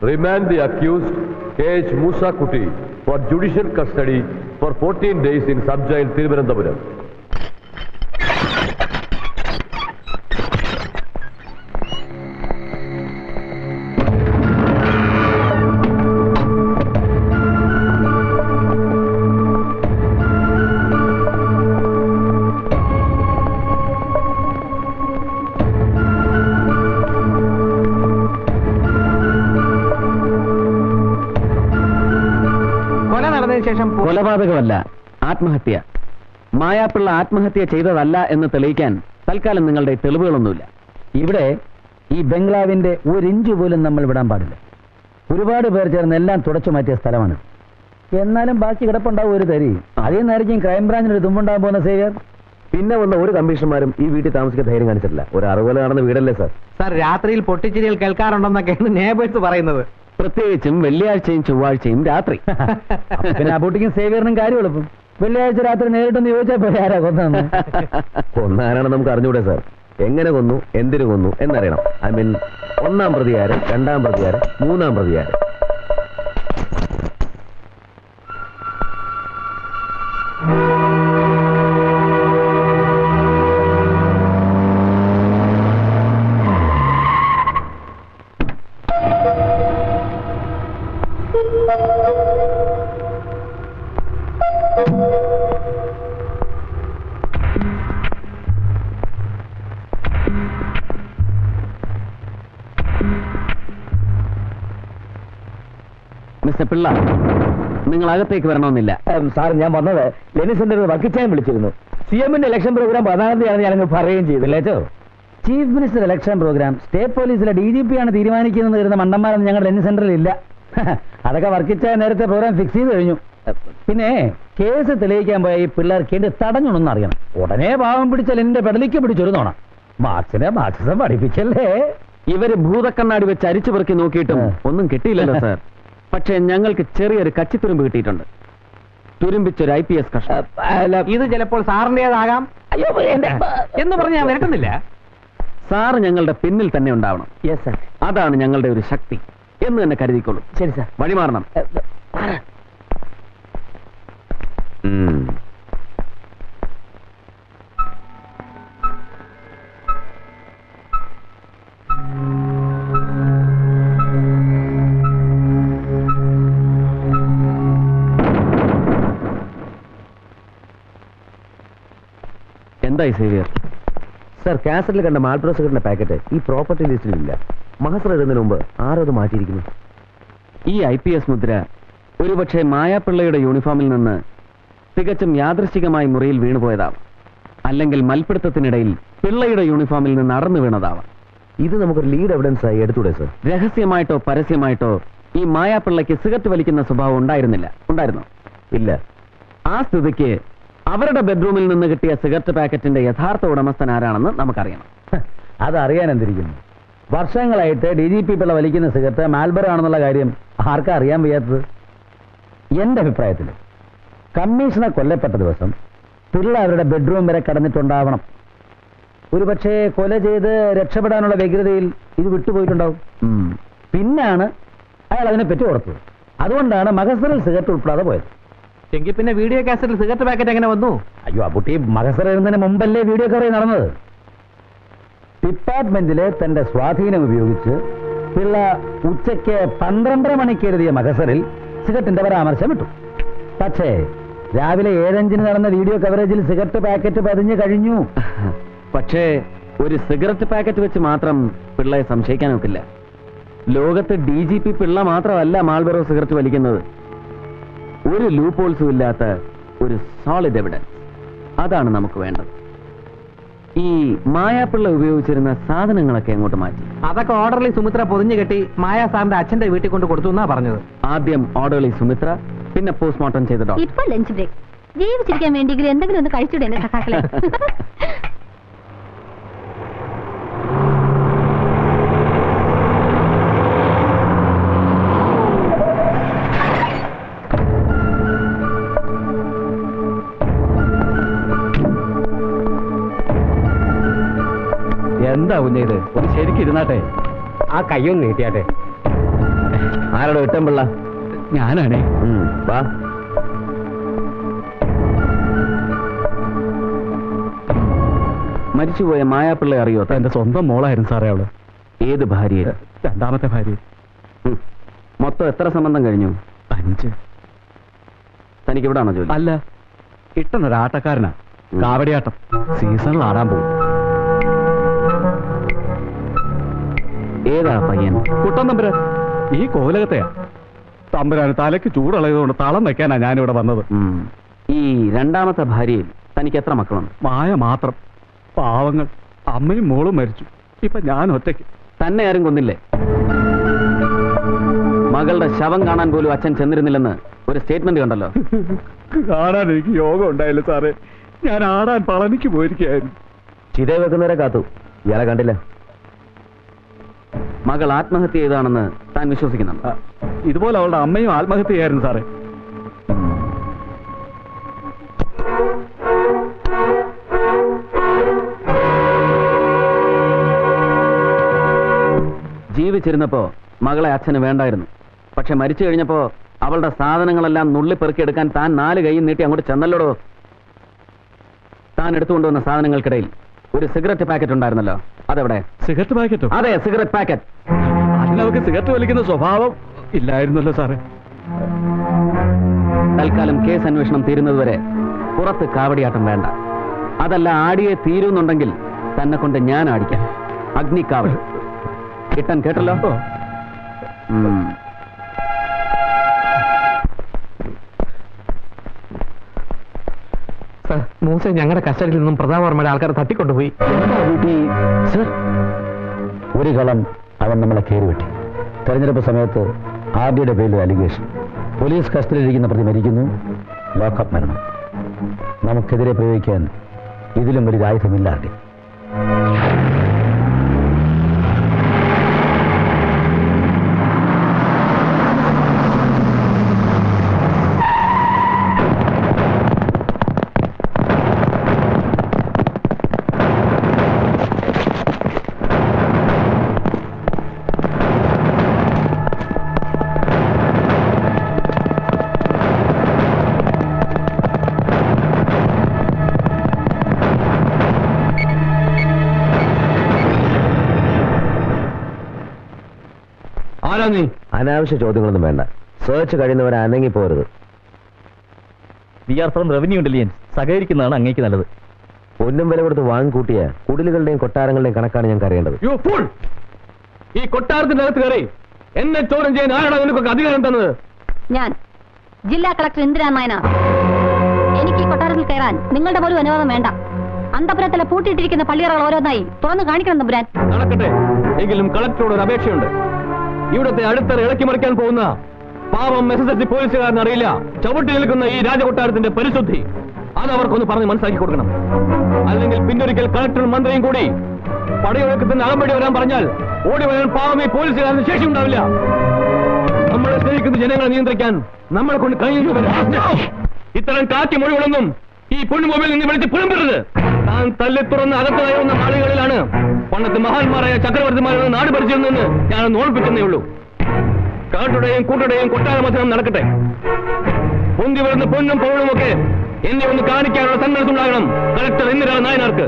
Remand the accused K.H. Musa Kuti for judicial custody for 14 days in sub-jail Thiruvananthapuram. കൊലപാതകമല്ല, ആത്മഹത്യ. മായാപ്പിള്ള ആത്മഹത്യ ചെയ്തതല്ല എന്ന് തെളിയിക്കാൻ തൽക്കാലം നിങ്ങളുടെ തെളിവുകളൊന്നുമില്ല. ഇവിടെ ഈ ബംഗ്ലാവിന്റെ ഒരു ഇഞ്ച് പോലും നമ്മൾ വിടാൻ പാടില്ല. ഒരുപാട് പേർ ചേർന്ന് എല്ലാം തുടച്ചു മാറ്റിയ സ്ഥലമാണ്. എന്നാലും ബാക്കി കിടപ്പുണ്ടാവും ഒരു തരി. അതേ നേരേക്കും ക്രൈംബ്രാഞ്ചിന് ഒരു തുമ്പുണ്ടാകാൻ പോകുന്ന സേവിയർ. പിന്നെ വന്ന ഒരു കമ്മീഷണർമാരും ഈ വീട്ടിൽ താമസിക്കാൻ ധൈര്യം കാണിച്ചിട്ടില്ല. ഒരു അറുകൊല നടന്ന വീടല്ലേ സാർ? സാർ, രാത്രിയിൽ പൊട്ടിച്ചിരികൾ കേൾക്കാറുണ്ടെന്നൊക്കെയാണ് നേബേഴ്സ് പറയുന്നത്. പ്രത്യേകിച്ചും വെള്ളിയാഴ്ചയും ചൊവ്വാഴ്ചയും രാത്രി. പിന്നെ അബൂട്ടിക്കും സേവിയറിനും കാര്യം എളുപ്പം. വെള്ളിയാഴ്ച രാത്രി നേരിട്ടൊന്ന് ചോദിച്ചാൽ പോയി ആരാ കൊന്നു. കൊന്നാരാണ് നമുക്ക് അറിഞ്ഞൂടെ സാർ? എങ്ങനെ കൊന്നു, എന്തിനു കൊന്നു എന്നറിയണം. ഐ മീൻ, ഒന്നാം പ്രതിയാര്, രണ്ടാം പ്രതിയാര്, മൂന്നാം പ്രതിയാര്. മിസ്റ്റർ പിള്ള, നിങ്ങൾ അകത്തേക്ക് വരണമെന്നില്ല. സാർ, ഞാൻ വന്നത് ലെനിൻ സെന്ററിൽ വക്കിച്ചാൻ വിളിച്ചിരുന്നു. CM-ന്റെ ഇലക്ഷൻ പ്രോഗ്രാം 14 തീയതിയാണ് ഞാനങ്ങ് പറയുകയും ചെയ്തില്ലേച്ചോ. Chief minister election programme state പോലീസിലെ DGP ആണ് തീരുമാനിക്കുന്നത് വരുന്ന മണ്ടന്മാരൊന്നും ഞങ്ങളുടെ ലെനിൻ സെന്ററിൽ ഇല്ല. അതൊക്കെ വർക്കിച്ചാൻ നേരത്തെ പ്രോഗ്രാം ഫിക്സ് ചെയ്ത് കഴിഞ്ഞു. പിന്നെ കേസ് തെളിയിക്കാൻ പോയ ഈ പിള്ളേർക്ക് എന്ത് തടഞ്ഞുണെന്ന് അറിയണം. ഉടനെ പാവം പിടിച്ച ലെനിന്റെ പെടലിക്ക് പിടിച്ചൊരുന്നോണം. മാർക്സിനെ മാർക്സിസം പഠിപ്പിച്ചല്ലേ. ഇവര് ഭൂതക്കണ്ണാടി വെച്ച് അരിച്ചു പെറുക്കി നോക്കിയിട്ടും ഒന്നും കിട്ടിയില്ലല്ലോ സാർ. പക്ഷേ ഞങ്ങൾക്ക് ചെറിയൊരു കച്ചിത്തുരുമ്പ് കിട്ടിയിട്ടുണ്ട്. തുരുമ്പിച്ചൊരു IPS കഷ്ടം. ഇത് ചിലപ്പോൾ സാറിന്റേതാകാം എന്ന് പറഞ്ഞ് ഞാൻ വരട്ടുന്നില്ല. സാറ് ഞങ്ങളുടെ പിന്നിൽ തന്നെ ഉണ്ടാവണം. യെസ് സാർ, അതാണ് ഞങ്ങളുടെ ഒരു ശക്തി എന്ന് തന്നെ കരുതിക്കൊള്ളൂ. ശരി സാർ. വഴിമാറണം. എന്തായി സേവിയർ? സാർ, കാസറ്റിൽ കണ്ട മാൽബ്രോ സിഗരറ്റിന്റെ പാക്കറ്റ് ഈ പ്രോപ്പർട്ടി ലിസ്റ്റിലില്ല. മഹസർ ഇടുന്നതിന് മുമ്പ് ആരോ അത് മാറ്റിയിരിക്കുന്നു. ഈ IPS മുദ്ര ഒരുപക്ഷെ മായാപ്പിള്ളയുടെ യൂണിഫോമിൽ നിന്ന് തികച്ചും യാദൃശ്ചികമായി മുറിയിൽ വീണുപോയതാവാം. അല്ലെങ്കിൽ മൽപ്പിടുത്തത്തിനിടയിൽ പിള്ളയുടെ യൂണിഫോമിൽ നിന്ന് അടർന്നു വീണതാവാം. ഇത് നമുക്കൊരു ലീഡ് എവിഡൻസ് ആയി എടുത്തൂടെ സാർ? രഹസ്യമായിട്ടോ പരസ്യമായിട്ടോ ഈ മായാപ്പിള്ളയ്ക്ക് സിഗരറ്റ് വലിക്കുന്ന സ്വഭാവം ഉണ്ടായിരുന്നോ? ഇല്ല. ആ സ്ഥിതിക്ക് അവരുടെ ബെഡ്റൂമിൽ നിന്ന് കിട്ടിയ സിഗരറ്റ് പാക്കറ്റിന്റെ യഥാർത്ഥ ഉടമസ്ഥൻ ആരാണെന്ന് നമുക്കറിയണം. അതറിയാൻ എന്തിരിക്കുന്നു? വർഷങ്ങളായിട്ട് DGP പിള്ള വലിക്കുന്ന സിഗരറ്റ് മാൽബറോ ആണെന്നുള്ള കാര്യം ആർക്കാ അറിയാൻ വയ്യാത്തത്? എന്റെ അഭിപ്രായത്തിൽ കമ്മീഷണർ കൊല്ലപ്പെട്ട ദിവസം പിള്ള അവരുടെ ബെഡ്റൂം വരെ കടന്നിട്ടുണ്ടാവണം. ഒരുപക്ഷെ കൊല ചെയ്ത് രക്ഷപ്പെടാനുള്ള വ്യഗ്രതയിൽ ഇത് വിട്ടുപോയിട്ടുണ്ടാവും. പിന്നാണ് അയാൾ അതിനെ പറ്റി ഓർത്തത്. അതുകൊണ്ടാണ് മഹസറിൽ സിഗരറ്റ് ഉൾപ്പെടാതെ പോയത്. എങ്കിൽ പിന്നെ വീഡിയോ കാസറ്റിൽ സിഗരറ്റ് പാക്കറ്റ് എങ്ങനെ വന്നു? അയ്യോ, ആ കുട്ടി മഹസർ എഴുതുന്നതിന് മുമ്പല്ലേ വീഡിയോ കവറേജ് നടന്നത്. ഡിപ്പാർട്ട്മെന്റിലെ തന്റെ സ്വാധീനം ഉപയോഗിച്ച് പിള്ള ഉച്ചയ്ക്ക് 12:30 മണിക്ക് എഴുതിയ മഹസറിൽ സിഗരറ്റിന്റെ പരാമർശം ഇട്ടു. പക്ഷേ രാവിലെ 7:05 നടന്ന വീഡിയോ കവറേജിൽ സിഗരറ്റ് പാക്കറ്റ് പതിഞ്ഞു കഴിഞ്ഞു. പക്ഷേ ഒരു സിഗരറ്റ് പാക്കറ്റ് വെച്ച് മാത്രം പിള്ളയെ സംശയിക്കാൻ ഒക്കില്ല. ലോകത്ത് DGP പിള്ള മാത്രമല്ല മാൾബറോ സിഗരറ്റ് വലിക്കുന്നത്. ഒരു ലൂപ്പ് ഹോൾസും ഇല്ലാത്ത ഒരു സോളിഡ് എവിഡൻസ്, അതാണ് നമുക്ക് വേണ്ടത്. ഈ മായാപ്പിള്ള ഉപയോഗിച്ചിരുന്ന സാധനങ്ങളൊക്കെ എങ്ങോട്ട് മാറ്റി? അതൊക്കെ ഓർഡർലി സുമിത്ര പൊതിഞ്ഞു കെട്ടി മായാ സാറിന്റെ അച്ഛന്റെ വീട്ടിൽ കൊണ്ട് കൊടുത്തു എന്നാ പറഞ്ഞത്. ആദ്യം ഓർഡർലി സുമിത്ര, പിന്നെ പോസ്റ്റ്മോർട്ടം ചെയ്ത ഡോക്ടർ. ഇപ്പൊ ലഞ്ച് ബ്രേക്ക്. ജീവിച്ചിരിക്കാൻ വേണ്ടിയെങ്കിലും എന്തെങ്കിലും ഒന്ന് കഴിച്ചൂടെ എന്റെ സഖാക്കളെ? എന്താ കുഞ്ഞത്? ഒന്ന് ശരിക്കും ഇരുന്നാട്ടെ. ആ കയ്യൊന്ന് നീട്ടിയാട്ടെ. ആരോടോ ഇട്ടംപിള്ള? ഞാനാണേ. വാ. മരിച്ചുപോയ മായാപ്പിള്ള അറിയോ? എന്റെ സ്വന്തം മോളായിരുന്നു സാറേ അവള്. ഏത് ഭാര്യ? രണ്ടാമത്തെ ഭാര്യ. മൊത്തം എത്ര സംബന്ധം കഴിഞ്ഞു? 5. തനിക്ക് ഇവിടാണോ ജോലി? അല്ല, ഇട്ടനൊരാട്ടക്കാരനാ. കാവടിയാട്ടം സീസണിൽ ആടാൻ പോകും. ഏതാ പയ്യൻ? കുട്ടൻ തമ്പുരാൻ. ഈ കോലകത്തെയാ. തമ്പുരാന് തലയ്ക്ക് ചൂടുള്ളതുകൊണ്ട് തളം വെക്കാനാ ഞാനിവിടെ വന്നത്. ഈ രണ്ടാമത്തെ ഭാര്യയിൽ തനിക്ക് എത്ര മക്കളുണ്ട്? മായ മാത്രം. പാവങ്ങൾ. അമ്മയും മോളും മരിച്ചു. ഇപ്പൊ ഞാൻ ഒറ്റയ്ക്ക്. തന്നെ ആരും കൊന്നില്ലേ? മകളുടെ ശവം കാണാൻ പോലും അച്ഛൻ ചെന്നിരുന്നില്ലെന്ന് ഒരു സ്റ്റേറ്റ്മെന്റ് കണ്ടല്ലോ. കാണാൻ എനിക്ക് യോഗം ഉണ്ടായില്ല സാറേ. ഞാൻ ആടാൻ പളനിക്ക് പോയിരിക്കുകയായിരുന്നു. ചിതേ വെക്കുന്നവരെ കാത്തു. ഇയാളെ കണ്ടില്ല. മകൾ ആത്മഹത്യ ചെയ്താണെന്ന് താൻ വിശ്വസിക്കുന്നുണ്ട്? ഇതുപോലെ അവളുടെ അമ്മയും ആത്മഹത്യ ചെയ്യായിരുന്നു സാറേ. ജീവിച്ചിരുന്നപ്പോ മകളെ അച്ഛന് വേണ്ടായിരുന്നു. പക്ഷെ മരിച്ചു കഴിഞ്ഞപ്പോ അവളുടെ സാധനങ്ങളെല്ലാം നുള്ളിപ്പെറുക്കിയെടുക്കാൻ താൻ 4 കൈ നീട്ടി അങ്ങോട്ട് ചെന്നല്ലോടോ. താൻ എടുത്തുകൊണ്ടുവന്ന സാധനങ്ങൾക്കിടയിൽ ഒരു സിഗരറ്റ് പാക്കറ്റ് ഉണ്ടായിരുന്നല്ലോ, അതെവിടെ? സിഗരറ്റ് പാക്കറ്റോ? അതെ, സിഗരറ്റ് പാക്കറ്റ്. അതിനവർക്ക് സിഗരറ്റ് വലിക്കുന്ന സ്വഭാവം ഇല്ലായിരുന്നല്ലോ സാറേ. തൽക്കാലം കേസ് അന്വേഷണം തീരുന്നതുവരെ പുറത്ത് കാവടിയാട്ടം വേണ്ട. അതല്ല, ആടിയെ തീരുന്നുണ്ടെങ്കിൽ തന്നെ കൊണ്ട് ഞാൻ ആടിക്കാം. അഗ്നിക്കാവടി. കിട്ടാൻ കേട്ടല്ലോ. മൂസ ഞങ്ങളുടെ കസ്റ്റഡിയിൽ നിന്നും പ്രതാപവർമ്മയുടെ ആൾക്കാരെ തട്ടിക്കൊണ്ടുപോയി. സർ, ഒരു കളം അവൻ നമ്മളെ കയറിവെട്ടി. തെരഞ്ഞെടുപ്പ് സമയത്ത് ആർഡിയുടെ പേരിൽ അലിഗേഷൻ. പോലീസ് കസ്റ്റഡിയിലിരിക്കുന്ന പ്രതി മരിക്കുന്നു. ലോക്കപ്പ് മരണം. നമുക്കെതിരെ പ്രയോഗിക്കാൻ ഇതിലും വലിയ ആയുധമില്ല ആർഡി. അനാവശ്യ ചോദ്യങ്ങളൊന്നും വേണ്ട. സെർച്ച് കഴിയുന്നവരെ അനങ്ങി പോരുത്. We are from revenue intelligence. സഹകരിക്കുന്നതാണ് അങ്ങേക്ക് നല്ലത്. ഒന്നും വില കൊടുത്ത് വാങ്ങിക്കൂട്ടിയ കുടിലുകളുടെയും കൊട്ടാരങ്ങളുടെയും കണക്കാണ് ഞങ്ങൾക്ക് അറിയേണ്ടത്. ഈ കൊട്ടാരത്തിനകത്ത് കയറി എന്നെ ചോദ്യം ചെയ്യാൻ ആരാണ് നിനക്കൊക്കെ അധികാരം തന്നത്? ഞാൻ ജില്ലാ കളക്ടർ ഇന്ദിരാ നായനാർ. എനിക്ക് ഈ കൊട്ടാരത്തിൽ കയറാൻ നിങ്ങളുടെ പോലും അനുവാദം വേണ്ട. അന്തപുരത്തിലെ പൂട്ടിയിട്ടിരിക്കുന്ന പള്ളിയറകൾ ഓരോന്നായി തുറന്നു കാണിക്കണം തമ്പുരാൻ. നടക്കട്ടെ. എങ്കിലും കളക്ടറോട് ഒരു അപേക്ഷയുണ്ട്. ഇവിടുത്തെ അടുത്തറ ഇളക്കി മറിക്കാൻ പോകുന്ന പാവം SSLC പോലീസുകാരൻ അറിയില്ല ചവിട്ടി നിൽക്കുന്ന ഈ രാജകൊട്ടാരത്തിന്റെ പരിശുദ്ധി. അത് അവർക്കൊന്ന് പറഞ്ഞ് മനസ്സിലാക്കി കൊടുക്കണം. അല്ലെങ്കിൽ പിന്നൊരിക്കൽ കളക്ടറും മന്ത്രിയും കൂടി പടയൊഴുക്കത്തിന് അകമ്പടി വരാൻ പറഞ്ഞാൽ ഓടി വരാൻ പാവം ഈ പോലീസുകാരന് ശേഷി ഉണ്ടാവില്ല. നമ്മളെ സ്നേഹിക്കുന്ന ജനങ്ങളെ നിയന്ത്രിക്കാൻ നമ്മളെ കൊണ്ട് കഴിഞ്ഞു. ഇത്തരം കാറ്റ് മൊഴികളൊന്നും ഈ പൊണ്ണുമൊബൈൽ നിന്ന് വിളിച്ച് പുറമ്പരുത്. താൻ തല്ലി തുറന്ന് അകത്ത് കയറുന്ന ആളുകളിലാണ് പണ്ടത്തെ മഹാന്മാരായ ചക്രവർത്തിമാരുടെ നാട് ഭരിച്ചിരുന്നെന്ന് ഞാനൊന്ന് ഓർപ്പിച്ചെന്നേ ഉള്ളൂ. കാട്ടുടെയും കൂട്ടുടെയും കൊട്ടാര മത്സരം നടക്കട്ടെ. പൊന്തി വരുന്ന പൊന്നും പൗളുമൊക്കെ എന്നെ ഒന്ന് കാണിക്കാനുള്ള സന്മനസ് ഉണ്ടാകണം കളക്ടർ ഇന്ദിരാ നായനാർക്ക്.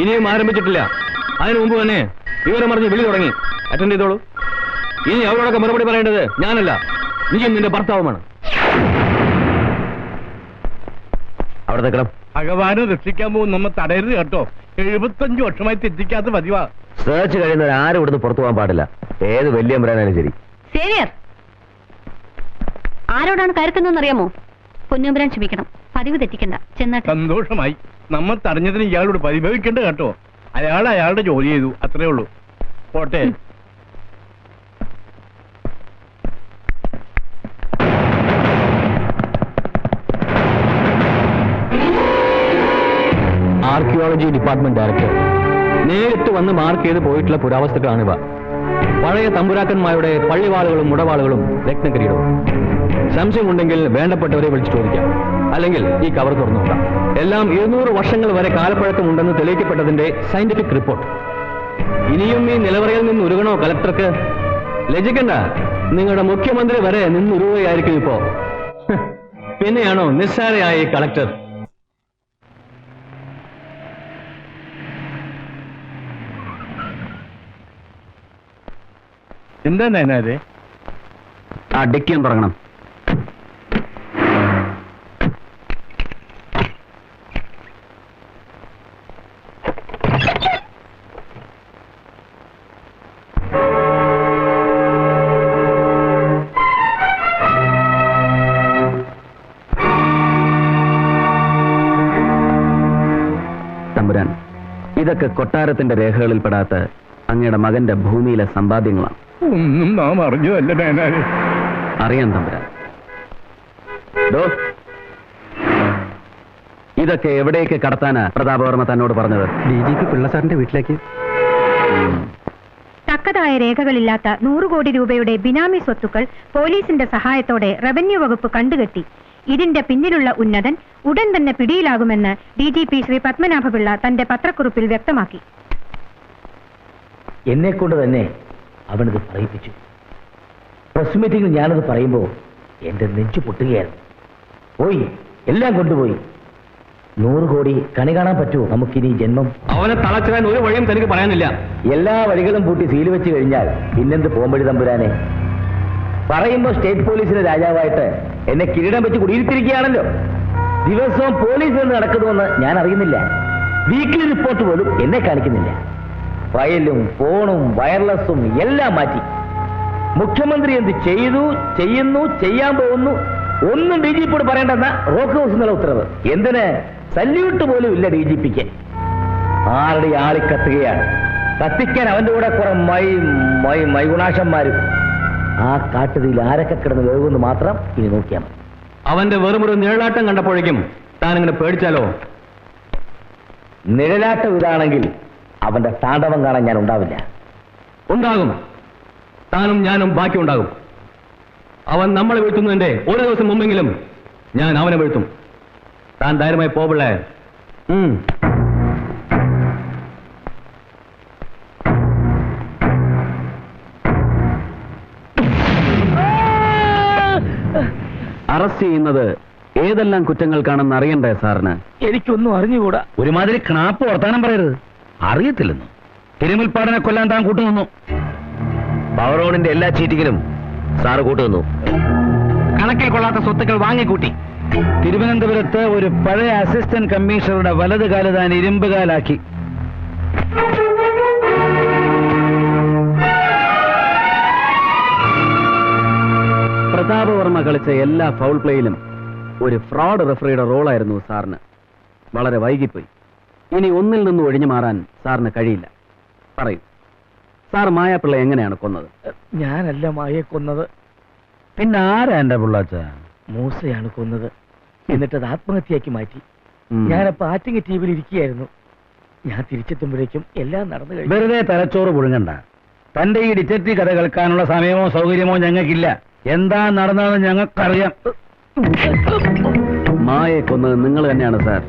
ഇനിയും ആരംഭിച്ചിട്ടില്ല. അതിനു മുമ്പ് തന്നെ വിവരം അറിഞ്ഞ് വിളി തുടങ്ങി. അറ്റൻഡ് ചെയ്തോളൂ. ഇനി അവരോടൊക്കെ മറുപടി പറയേണ്ടത് ഞാനല്ല, നീയും നിന്റെ ഭർത്താവുമാണ്. അവിടെ നിൽക്കണം. ഭഗവാനെ രക്ഷിക്കാൻ പോകും നമ്മൾ തടയരുത് കേട്ടോ. 75 വർഷമായി തെറ്റിക്കാത്ത പതിവാ. സെർച്ച് കഴിയുന്നവർ ആരും ഇവിടുന്ന് പുറത്തു പോകാൻ പാടില്ല. ഏത് വലിയ പറയാനാലും ശരി. സേവിയർ, ആരോടാണ് കയർക്കുന്നതെന്നറിയാമോ? പൊന്നുമ്പരാൻ ക്ഷമിക്കണം. പതിവ് തെറ്റിക്കണ്ട. ചെന്നിട്ട് സന്തോഷമായി. നമ്മൾ തടഞ്ഞതിന് ഇയാളോട് പരിഭവിക്കണ്ട കേട്ടോ. അയാൾ അയാളുടെ ജോലി ചെയ്തു, അത്രേ ഉള്ളൂ. പോട്ടെ. ആർക്കിയോളജി ഡിപ്പാർട്ട്മെന്റ് ഡയറക്ടർ നേരിട്ട് വന്ന് മാർക്ക് ചെയ്ത് പോയിട്ടുള്ള പുരാവസ്തുക്കളാണിവ. പഴയ തമ്പുരാക്കന്മാരുടെ പള്ളിവാളുകളും മുടവാളുകളും രത്നകിരീടവും. സംശയമുണ്ടെങ്കിൽ വേണ്ടപ്പെട്ടവരെ വിളിച്ചു ചോദിക്കാം, അല്ലെങ്കിൽ ഈ കവർ തുറന്നു നോക്കാം. എല്ലാം 200 വർഷങ്ങൾ വരെ കാലപ്പഴക്കമുണ്ടെന്ന് തെളിയിക്കപ്പെട്ടതിന്റെ സയന്റിഫിക് റിപ്പോർട്ട്. ഇനിയും ഈ നിലവറയിൽ നിന്ന് ഉരുകണോ കളക്ടർക്ക്? ലജിക്കണ്ട, നിങ്ങളുടെ മുഖ്യമന്ത്രി വരെ നിന്നുരുകയായിരിക്കും ഇപ്പോ. പിന്നെയാണോ നിസ്സാരയായ ഈ കളക്ടർ? എന്താ നയനാരെ? ആ ഡിക്കിയും തുടങ്ങണം. തമ്പുരാൻ, ഇതൊക്കെ കൊട്ടാരത്തിന്റെ രേഖകളിൽ പെടാത്ത അങ്ങയുടെ മകന്റെ ഭൂമിയിലെ സമ്പാദ്യങ്ങളാണ്. ഒന്നും നാം അറിഞ്ഞതല്ല നയനാരെ. അറിയാം തമ്പുരാൻ. ഇതൊക്കെ എവിടേക്ക് കടത്താനാ പ്രതാപവർമ്മ തന്നോട് പറഞ്ഞത്? DGP പിള്ള സാറിന്റെ വീട്ടിലേക്ക്. തക്കതായ രേഖകളില്ലാത്ത 100 കോടി രൂപയുടെ ബിനാമി സ്വത്തുക്കൾ പോലീസിന്റെ സഹായത്തോടെ റവന്യൂ വകുപ്പ് കണ്ടുകെട്ടി. ഇതിന്റെ പിന്നിലുള്ള ഉന്നതൻ ഉടൻ തന്നെ പിടിയിലാകുമെന്ന് DGP ശ്രീ പത്മനാഭപിള്ള തന്റെ പത്രക്കുറിപ്പിൽ വ്യക്തമാക്കി. എന്നെ കൊണ്ട് തന്നെ അവനത് പറയിപ്പിച്ചു. പ്രസ് മീറ്റിംഗിൽ ഞാനത് പറയുമ്പോൾ എന്റെ നെഞ്ചു പൊട്ടുകയായിരുന്നു. പോയി, എല്ലാം കൊണ്ടുപോയി. 100 കോടി കണി കാണാൻ പറ്റുമോ നമുക്കിനി ജന്മം? അവനെ തളച്ചിടാൻ ഒരു വഴിയും തനിക്ക് പറയാനില്ല. എല്ലാ വഴികളും പൂട്ടി സീൽ വെച്ച് കഴിഞ്ഞാൽ പിന്നെന്ത് പോംവഴി തമ്പുരാനെ? പറയുമ്പോ സ്റ്റേറ്റ് പോലീസിലെ രാജാവായിട്ട് എന്നെ കിരീടം വെച്ച് കുടിയിരുത്തിരിക്കുകയാണല്ലോ. ദിവസവും പോലീസിൽ നിന്ന് നടക്കുന്നുവെന്ന് ഞാൻ അറിയുന്നില്ല. വീക്ക്ലി റിപ്പോർട്ട് പോലും എന്നെ കാണിക്കുന്നില്ല. ഫയലും ഫോണും വയർലെസ്സും എല്ലാം മാറ്റി. മുഖ്യമന്ത്രി എന്ത് ചെയ്തു, ചെയ്യുന്നു, ചെയ്യാൻ പോകുന്നു ഒന്നും DGPയോട് പറയേണ്ടെന്ന റോക്ക് ഹൗസ് എന്നുള്ള ഉത്തരവ്. എന്തിന്? സല്യൂട്ട് പോലും ഇല്ല DGPക്ക്. ആരുടെ ആളി കത്തുകയാണ്. കത്തിക്കാൻ അവന്റെ കൂടെ കുറെ മൈഗുണാശന്മാരും. ആ കാട്ടുതീയിൽ ആരൊക്കെ കിടന്ന് വേകുമെന്ന് മാത്രം ഇനി നോക്കിയാൽ മതി. അവന്റെ വെറുമൊരു നിഴലാട്ടം കണ്ടപ്പോഴേക്കും താൻ ഇങ്ങനെ പേടിച്ചാലോ? നിഴലാട്ടം ഇതാണെങ്കിൽ അവന്റെ താണ്ഡവം കാണാൻ ഞാൻ ഉണ്ടാവില്ല. ഉണ്ടാകും. താനും ഞാനും ബാക്കി ഉണ്ടാകും. അവൻ നമ്മളെ വീഴ്ത്തുന്നതിന്റെ ഒരു ദിവസം മുമ്പെങ്കിലും ഞാൻ അവനെ വീഴ്ത്തും. താൻ ധൈര്യമായി പോപിള്ളേ. അറസ്റ്റ് ചെയ്യുന്നത് ഏതെല്ലാം കുറ്റങ്ങൾക്കാണെന്ന് അറിയണ്ടേ സാറിന്? എനിക്കൊന്നും അറിഞ്ഞുകൂടാ. ഒരുമാതിരി ക്നാപ്പ് വർത്താനം പറയരുത്. അറിയത്തില്ലെന്നു. തിരുമുൽപ്പാടനെ കൊല്ലാൻ താൻ കൂട്ടുനിന്നു. പവറോണിന്റെ എല്ലാ ചീറ്റിങ്ങിനും സാറ് കൂട്ടുനിന്നു. കണക്കിൽ കൊള്ളാത്ത സ്വത്തുക്കൾ വാങ്ങിക്കൂട്ടി. തിരുവനന്തപുരത്ത് ഒരു പഴയ അസിസ്റ്റന്റ് കമ്മീഷണറുടെ വലതുകാല് താൻ ഇരുമ്പുകാലാക്കി. പ്രതാപവർമ്മ കളിച്ച എല്ലാ ഫൗൾ പ്ലേയിലും ഒരു ഫ്രോഡ് റെഫറിയുടെ റോളായിരുന്നു സാറിന്. വളരെ വൈകിപ്പോയി. ഇനി ഒന്നിൽ നിന്നും ഒഴിഞ്ഞു മാറാൻ സാറിന് കഴിയില്ല. പറയൂ, സാർ മായാപ്പിള്ള എങ്ങനെയാണ് കൊന്നത്? ഞാനല്ല മായയെ കൊന്നത്. പിന്നെ ആരാ എന്റെ പിള്ളാച്ച? മൂസയാണ് കൊന്നത്. എന്നിട്ടത് ആത്മഹത്യയാക്കി മാറ്റി. ഞാനപ്പോ ആറ്റിങ്ങ ടിവിയിൽ ഇരിക്കുകയായിരുന്നു. ഞാൻ തിരിച്ചെത്തുമ്പോഴേക്കും എല്ലാം നടന്നു കഴിഞ്ഞു. വെറുതെ തലച്ചോറ് പുഴുങ്ങണ്ട. തന്റെ ഈ ഡിറ്റക്റ്റീവ് കഥ കേൾക്കാനുള്ള സമയമോ സൗകര്യമോ ഞങ്ങൾക്കില്ല. എന്താ നടന്നതെന്ന് ഞങ്ങൾക്കറിയാം. മായയെ കൊന്നത് നിങ്ങൾ തന്നെയാണ് സാർ.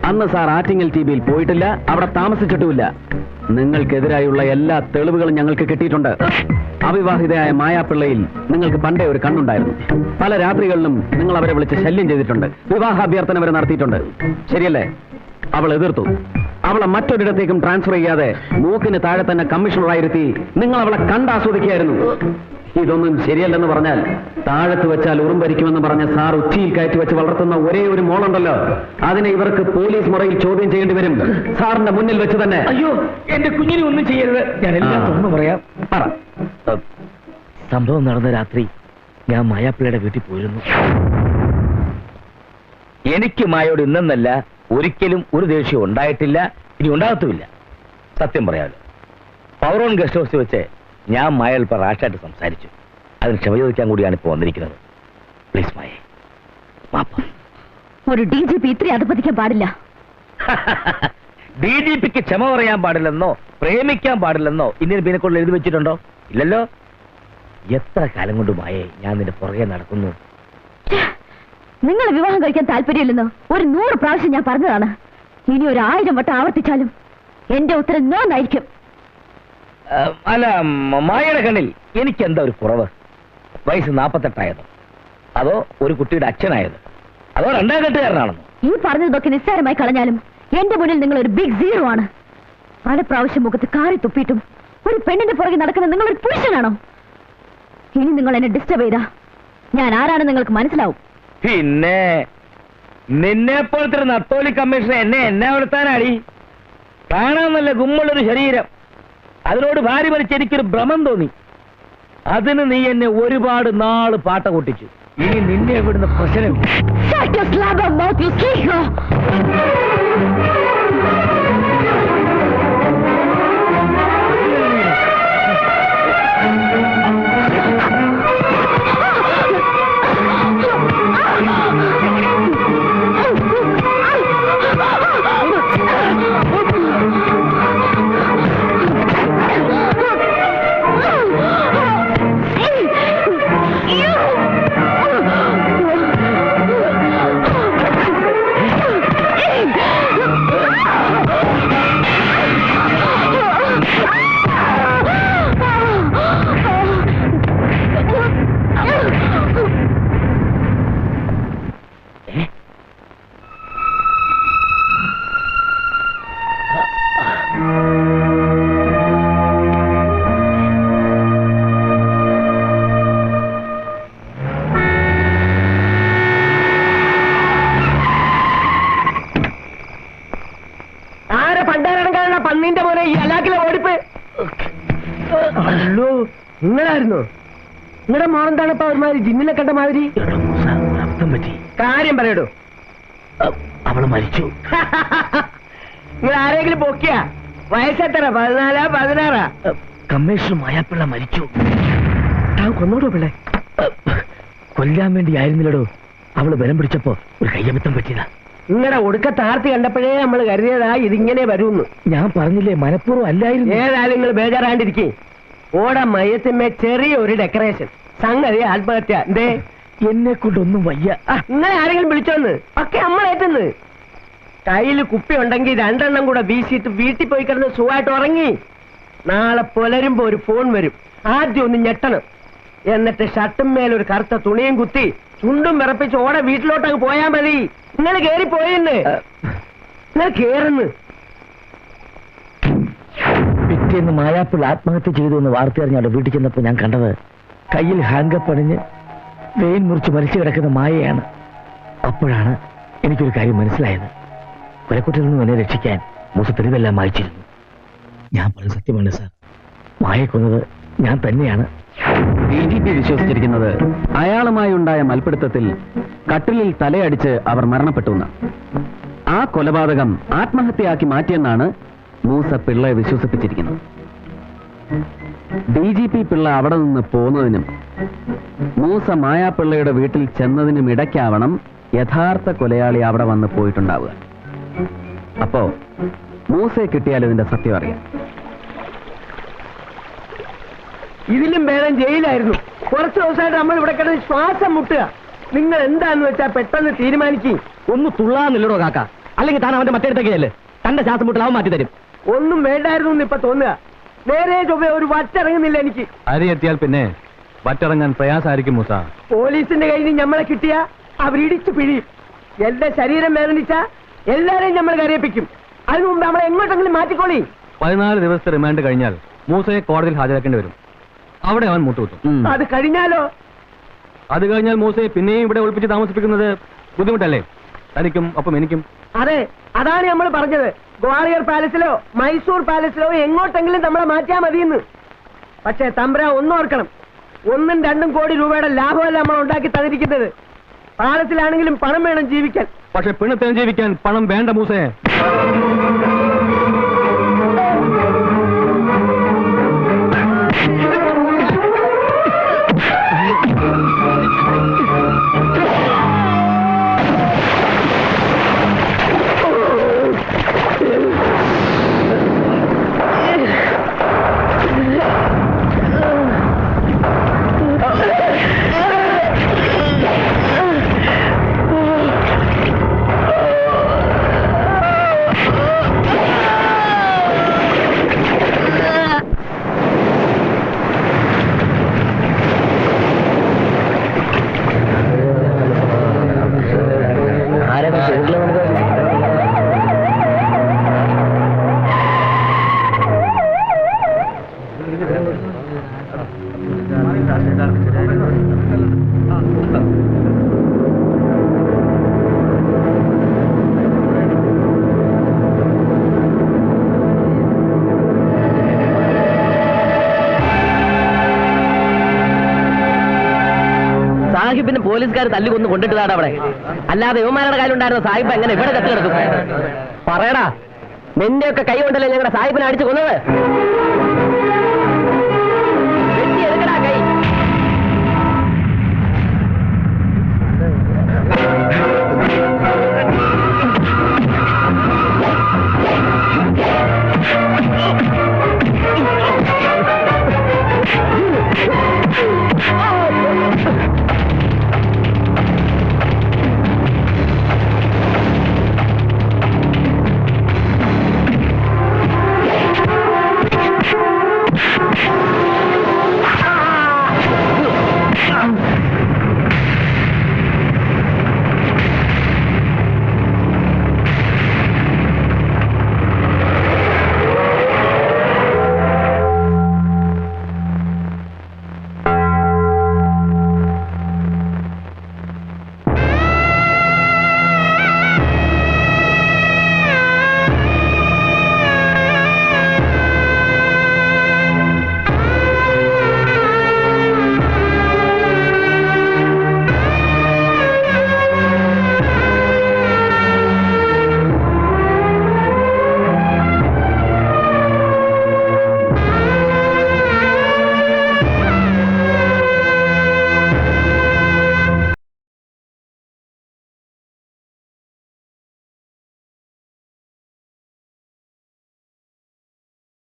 അന്ന് സാർ ആറ്റിങ്ങൽ ടിവിയിൽ പോയിട്ടില്ല, അവിടെ താമസിച്ചിട്ടുമില്ല. നിങ്ങൾക്കെതിരായുള്ള എല്ലാ തെളിവുകളും ഞങ്ങൾക്ക് കിട്ടിയിട്ടുണ്ട്. അവിവാഹിതയായ മായാപ്പിള്ളയിൽ നിങ്ങൾക്ക് പണ്ടേ ഒരു കണ്ണുണ്ടായിരുന്നു. പല രാത്രികളിലും നിങ്ങൾ അവരെ വിളിച്ച് ശല്യം ചെയ്തിട്ടുണ്ട്. വിവാഹാഭ്യർത്ഥന വരെ നടത്തിയിട്ടുണ്ട്. ശരിയല്ലേ? അവൾ എതിർത്തു. അവളെ മറ്റൊരിടത്തേക്കും ട്രാൻസ്ഫർ ചെയ്യാതെ മൂക്കിന് താഴെ തന്നെ കമ്മീഷണറായിരുത്തി നിങ്ങൾ അവളെ കണ്ടാസ്വദിക്കുകയായിരുന്നു. ഇതൊന്നും ശരിയല്ലെന്ന് പറഞ്ഞാൽ താഴത്ത് വെച്ചാൽ ഉറുമ്പരിക്കുമെന്ന് പറഞ്ഞ സാർ ഉച്ചിയിൽ കയറ്റി വെച്ച് വളർത്തുന്ന ഒരേ ഒരു മോളുണ്ടല്ലോ, അതിനെ ഇവർക്ക് പോലീസ് മുറയിൽ ചോദ്യം ചെയ്യേണ്ടി വരും. സാറിന്റെ മുന്നിൽ വെച്ച് തന്നെ. അയ്യോ, എന്റെ കുഞ്ഞിനെ ഒന്നും ചെയ്യരുത്. ഞാൻ എല്ലാം തുറന്നു പറയാം. പറ. സംഭവം നടന്ന രാത്രി ഞാൻ മായാപ്പിള്ളയുടെ വീട്ടിൽ പോയിരുന്നു. എനിക്ക് മായോട് ഇന്നെന്നല്ല ഒരിക്കലും ഒരു ദേഷ്യം ഉണ്ടായിട്ടില്ല, ഇനി ഉണ്ടാകത്തുമില്ല. സത്യം പറയാമല്ലോ. പവറോൺ ഗസ്റ്റ് ഹൗസിൽ വെച്ച് ഞാൻ മായൽപ്പ റാഷായിട്ട് സംസാരിച്ചു. അതിന് ക്ഷമ ചോദിക്കാൻ കൂടിയാണ് ഇപ്പോൾ വന്നിരിക്കുന്നത്. പ്ലീസ് മായേ, മാപ്പ്. ഒരു DGP ഇത്രയും അധപതിക്കാൻ പാടില്ല. DGPക്ക് ക്ഷമ പറയാൻ പാടില്ലെന്നോ പ്രേമിക്കാൻ പാടില്ലെന്നോ ഇന്ത്യൻ പീനക്കോഡിൽ എഴുതി വെച്ചിട്ടുണ്ടോ? ഇല്ലല്ലോ. എത്ര കാലം കൊണ്ട് മായേ ഞാൻ നിന്റെ പുറകെ നടക്കുന്നു. നിങ്ങളെ വിവാഹം കഴിക്കാൻ താല്പര്യമില്ലെന്ന് ഒരു 100 പ്രാവശ്യം ഞാൻ പറഞ്ഞതാണ്. ഇനി ഒരു 1000 വട്ടം ആവർത്തിച്ചാലും എന്റെ ഉത്തരം നോ എന്നായിരിക്കും. അല്ല, മായയുടെ കണ്ണിൽ എനിക്ക് എന്താ ഒരു കുറവ്? വയസ്സ് 48 അതോ ഒരു കുട്ടിയുടെ അച്ഛനായത്, അതോ 2ാം കെട്ടുകാരനാണെന്നോ? ഈ പറഞ്ഞതൊക്കെ നിസ്സാരമായി കളഞ്ഞാലും എന്റെ മുന്നിൽ നിങ്ങൾ ഒരു ബിഗ് സീറോ ആണ്. പല പ്രാവശ്യം മുഖത്ത് കാറി തുപ്പിയിട്ടും ഒരു പെണ്ണിന്റെ പുറകെ നടക്കുന്ന നിങ്ങൾ ഒരു പുരുഷനാണോ? ഇനി നിങ്ങൾ എന്നെ ഡിസ്റ്റർബ് ചെയ്താ ഞാൻ ആരാണെന്ന് നിങ്ങൾക്ക് മനസ്സിലാവും. പിന്നെ നിന്നെ പോലത്തെ ഒരു നത്തോലി കമ്മീഷണർ എന്നെ വളർത്താനാടി? കാണാൻ നല്ല ഗുമ്മുള്ളൊരു ശരീരം, അതിനോട് ഭാര്യ വലിച്ച് എനിക്കൊരു ഭ്രമം തോന്നി. അതിന് നീ എന്നെ ഒരുപാട് നാള് പാട്ട കൂട്ടിച്ചു. ഇനി നിന്നെ ഇവിടുന്ന് പ്രശ്നം. പന്നീന്റെ പോലെ ഈ അലാക്കിലെ ഓടിപ്പ്. അല്ലോ, നിങ്ങളായിരുന്നോ? നിങ്ങളുടെ മോളെന്താണ് ഇപ്പൊ ഒരുമാതിരി ജിന്നിനെ കണ്ട മാതിരി? അർത്ഥം പറ്റി. കാര്യം പറയടോ. അവള് മരിച്ചു. നിങ്ങൾ ആരെങ്കിലും പൊക്കിയ? വയസ്സെത്ര? 14 16? കമ്മീഷണർ മായാപ്പിള്ള മരിച്ചു. താൻ കൊന്നോടോ പിള്ളേ? കൊല്ലാൻ വേണ്ടി ആയിരുന്നില്ലടോ. അവള് ബലം പിടിച്ചപ്പോ ഒരു കയ്യബദ്ധം പറ്റിയതാ. നിങ്ങളുടെ ഒടുക്കത്തെ ആർത്തി കണ്ടപ്പോഴേ നമ്മൾ കരുതിയതാ ഇതിങ്ങനെ വരുമെന്ന്. ഞാൻ പറഞ്ഞില്ലേ, മനഃപൂർവ്വം അല്ലായിരുന്നു. ഏതായാലും നിങ്ങൾ ബേജാറാണ്ടിരിക്കേ. ഓടെ മയത്തിന്മേ ചെറിയ ഒരു ഡെക്കറേഷൻ. സംഗതി ആത്മഹത്യ. എന്തേ? എന്നെ കൊണ്ടൊന്നും വയ്യ. നിങ്ങൾ ആരെങ്കിലും വിളിച്ചോന്ന്? ഒക്കെ നമ്മളേറ്റെന്ന്. കയ്യിൽ കുപ്പി ഉണ്ടെങ്കിൽ 2 എണ്ണം കൂടെ വീശിയിട്ട് വീട്ടിൽ പോയി കിടന്ന് സുഖമായിട്ട് ഉറങ്ങി. നാളെ പുലരുമ്പോ ഒരു ഫോൺ വരും. ആദ്യം ഒന്ന് ഞെട്ടണം. എന്നിട്ട് ഷർട്ടും മേലൊരു കറുത്ത തുണിയും കുത്തി ചുണ്ടും വിറപ്പിച്ച് ഓടെ വീട്ടിലോട്ട് അങ്ങ് പോയാ മതി. നിങ്ങൾ കേറി പോയെന്ന്. നിങ്ങൾ കേറുന്നു. പിറ്റേന്ന് മായാപ്പിൾ ആത്മഹത്യ ചെയ്തു എന്ന് വാർത്ത അറിഞ്ഞാലോ വീട്ടിൽ ചെന്നപ്പോ ഞാൻ കണ്ടത് കയ്യിൽ ഹാങ്കപ്പ് അണിഞ്ഞ് വെയിൻ മുറിച്ച് മരിച്ചു കിടക്കുന്ന മായയാണ്. അപ്പോഴാണ് എനിക്കൊരു കാര്യം മനസ്സിലായത്. കൊലക്കുറ്റിൽ നിന്ന് എന്നെ രക്ഷിക്കാൻ മൂസ തെളിവെല്ലാം വായിച്ചിരുന്നു. ഞാൻ പറഞ്ഞ സത്യമാണ് സാർ. മായ കൊന്നത് ഞാൻ തന്നെയാണ്. DGP വിശ്വസിച്ചിരിക്കുന്നത് അയാളുമായി ഉണ്ടായ മൽപ്പിടുത്തത്തിൽ കട്ടിലിൽ തലയടിച്ച് അവർ മരണപ്പെട്ടു എന്നാണ്. ആ കൊലപാതകം ആത്മഹത്യയാക്കി മാറ്റിയെന്നാണ് മൂസ പിള്ളയെ വിശ്വസിപ്പിച്ചിരിക്കുന്നത്. DGP പിള്ള അവിടെ നിന്ന് പോന്നതിനും മൂസ മായാപ്പിള്ളയുടെ വീട്ടിൽ ചെന്നതിനും ഇടയ്ക്കാവണം യഥാർത്ഥ കൊലയാളി അവിടെ വന്ന് പോയിട്ടുണ്ടാവുക. അപ്പോ മൂസയെ കിട്ടിയാൽ ഇതിന്റെ സത്യം അറിയാം. ഇതിലും ഭേദം ജയിലായിരുന്നു. കുറച്ച് ദിവസമായിട്ട് നമ്മൾ ഇവിടെ കിടന്ന് ശ്വാസം മുട്ടുക. നിങ്ങൾ എന്താന്ന് വെച്ചാൽ പെട്ടെന്ന് തീരുമാനിക്കും. ഒന്ന് തുള്ളാന്നില്ലടോ കാക്ക, അല്ലെങ്കിൽ താൻ അവന്റെ മറ്റേടത്തേക്കല്ലേ തന്റെ ശ്വാസം മുട്ടൽ അവൻ മാറ്റി തരും. ഒന്നും വേണ്ടായിരുന്നു എന്ന് ഇപ്പൊ തോന്നുക. നേരെ ചൊവ്വ ഒരു വറ്റിറങ്ങുന്നില്ല എനിക്ക്. അരി എത്തിയാൽ പിന്നെ വറ്റിറങ്ങാൻ പ്രയാസമായിരിക്കും മൂസ. പോലീസിന്റെ കയ്യിൽ നമ്മളെ കിട്ടിയ അവരിടിച്ചു പിഴിയും. എന്റെ ശരീരം വേദനിച്ച എല്ലാരെയും നമ്മൾ കരയിപ്പിക്കും. അതിനു മുമ്പ് നമ്മളെ എങ്ങോട്ടെങ്കിലും മാറ്റിക്കോളി. 14 ദിവസത്തെ റിമാൻഡ് കഴിഞ്ഞാൽ മൂസയെ കോടതിയിൽ ഹാജരാക്കേണ്ടി വരും. അവിടെ അവൻ മുട്ടുകുത്തും. അത് കഴിഞ്ഞാലോ? അത് കഴിഞ്ഞാൽ മൂസയെ പിന്നെയും ഇവിടെ ഒളിപ്പിച്ച് താമസിപ്പിക്കുന്നത് ബുദ്ധിമുട്ടല്ലേ തനിക്കും ഒപ്പം എനിക്കും? അതെ, അതാണ് നമ്മൾ പറഞ്ഞത്. ഗ്വാളിയർ പാലസിലോ മൈസൂർ പാലസിലോ എങ്ങോട്ടെങ്കിലും നമ്മളെ മാറ്റിയാൽ മതിയെന്ന്. പക്ഷേ തമ്പ്ര ഒന്നോർക്കണം, 1 2 കോടി രൂപയുടെ ലാഭമല്ല നമ്മൾ ഉണ്ടാക്കി തന്നിരിക്കുന്നത്. പാലസിലാണെങ്കിലും പണം വേണം ജീവിക്കാൻ. പക്ഷെ പിണത്തിന് ജീവിക്കാൻ പണം വേണ്ട മൂസയെ. സാഹിബിന് പോലീസുകാർ തല്ലുകൊന്ന് കൊണ്ടിട്ടതാണ് അവിടെ. അല്ലാതെ യുവമാരുടെ കാലുണ്ടായിരുന്ന സാഹിബ് എങ്ങനെ ഇവിടെ കത്തി കിടക്കും? പറയടാ, നിന്റെയൊക്കെ കൈ കൊണ്ടല്ലേ ഞങ്ങളുടെ സാഹിബിനെ അടിച്ചു കൊന്നത്? എടുക്കടാ കൈ.